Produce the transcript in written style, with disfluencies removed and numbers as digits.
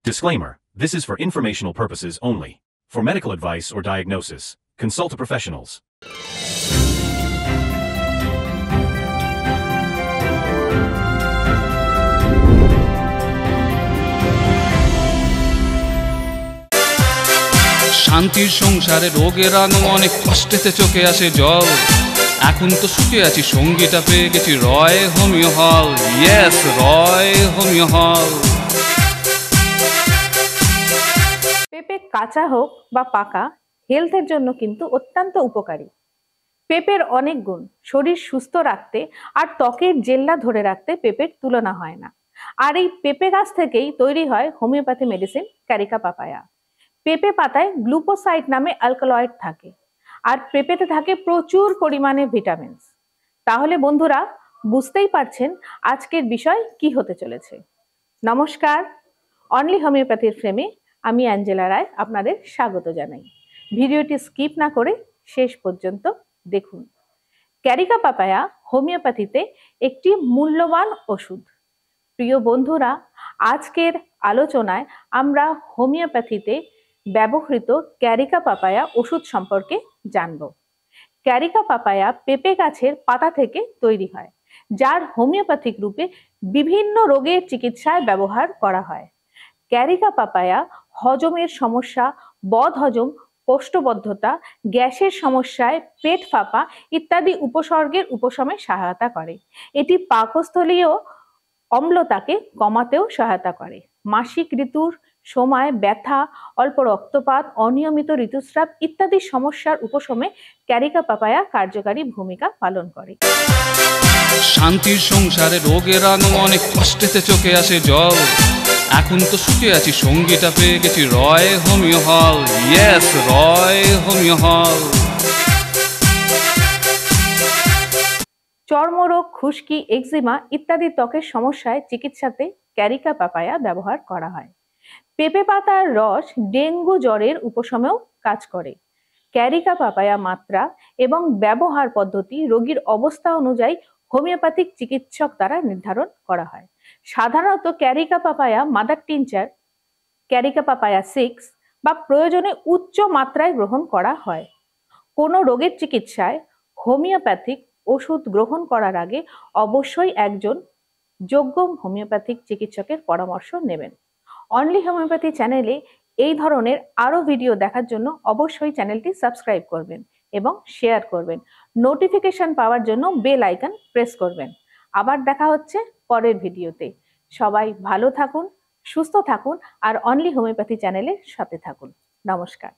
Disclaimer: this is for informational purposes only. For medical advice or diagnosis, consult a professionals. শান্তির সংসারে রোগের আগুন অনেক কষ্টেতে চোখে আসে জল। এখন তো সুখে আছি, সঙ্গীটা পেয়ে গেছি রয় হোমিও হল। ইয়েস, রয় হোমিও হল। পেঁপে কাঁচা হোক বা পাকা, হেলথের জন্য কিন্তু অত্যন্ত উপকারী। পেঁপের অনেক গুণ, শরীর সুস্থ রাখতে আর ত্বকের জেল্লা ধরে রাখতে পেঁপের তুলনা হয় না। আর এই পেঁপে গাছ থেকেই তৈরি হয় হোমিওপ্যাথি মেডিসিন ক্যারিকা পাপায়া। পেঁপে পাতায় গ্লুকোসাইড নামে অ্যালকালয়েড থাকে, আর পেঁপেতে থাকে প্রচুর পরিমাণে ভিটামিনস। তাহলে বন্ধুরা, বুঝতেই পারছেন আজকের বিষয় কি হতে চলেছে। নমস্কার, অনলি হোমিওপ্যাথির ফ্রেমে আমি অ্যাঞ্জেলা রায় আপনাদের স্বাগত জানাই। ভিডিওটি স্কিপ না করে শেষ পর্যন্ত দেখুন। ক্যারিকা পাপায়া হোমিওপ্যাথিতে একটি মূল্যবান ওষুধ। প্রিয় বন্ধুরা, আজকের আলোচনায় আমরা হোমিওপ্যাথিতে ব্যবহৃত ক্যারিকা পাপায়া ওষুধ সম্পর্কে জানব। ক্যারিকা পাপায়া পেঁপে গাছের পাতা থেকে তৈরি হয়, যার হোমিওপ্যাথিক রূপে বিভিন্ন রোগের চিকিৎসায় ব্যবহার করা হয়। ক্যারিকা পাপায়া হজমের সমস্যা, বদহজম, কোষ্ঠবদ্ধতা, গ্যাসের সমস্যায়, পেট ফাঁপা ইত্যাদি উপসর্গের উপশমে সহায়তা করে। এটি পাকস্থলীয় অম্লতাকে কমাতেও সহায়তা করে। মাসিক ঋতুর সময় ব্যথা, অল্প রক্তপাত, অনিয়মিত ঋতুস্রাব ইত্যাদি সমস্যার উপশমে ক্যারিকা পাপায়া কার্যকারী ভূমিকা পালন করে। শান্তির সংসারে রোগের আগুন অনেক কষ্টেতে চোখে আসে জল। এখন তো সুখে আছি, সঙ্গীটা পেয়ে গেছি রয় হোমিও হল। ইয়েস, রয় হোমিও হল। চর্মরোগ, খুশকি, এক্সিমা ইত্যাদি ত্বকের সমস্যায় চিকিৎসাতে ক্যারিকা পাপায়া ব্যবহার করা হয়। পেঁপে পাতার রস ডেঙ্গু জ্বরের উপশমেও কাজ করে। ক্যারিকা পাপায়া মাত্রা এবং ব্যবহার পদ্ধতি রোগীর অবস্থা অনুযায়ী হোমিওপ্যাথিক চিকিৎসক দ্বারা নির্ধারণ করা হয়। সাধারণত Carica papaya mother tincture, Carica papaya 6 বা প্রয়োজনে উচ্চ মাত্রায় গ্রহণ করা হয়। কোনো রোগের চিকিৎসায় হোমিওপ্যাথিক ওষুধ গ্রহণ করার আগে অবশ্যই একজন যোগ্য হোমিওপ্যাথিক চিকিৎসকের পরামর্শ নেবেন। অনলি হোমিওপ্যাথি চ্যানেলে এই ধরনের আরো ভিডিও দেখার জন্য অবশ্যই চ্যানেলটি সাবস্ক্রাইব করবেন এবং শেয়ার করবেন। নোটিফিকেশন পাওয়ার জন্য বেল আইকন প্রেস করবেন। আবার দেখা হচ্ছে পরের ভিডিওতে। সবাই ভালো থাকুন, সুস্থ থাকুন আর অনলি হোমিওপ্যাথি চ্যানেলের সাথে থাকুন। নমস্কার।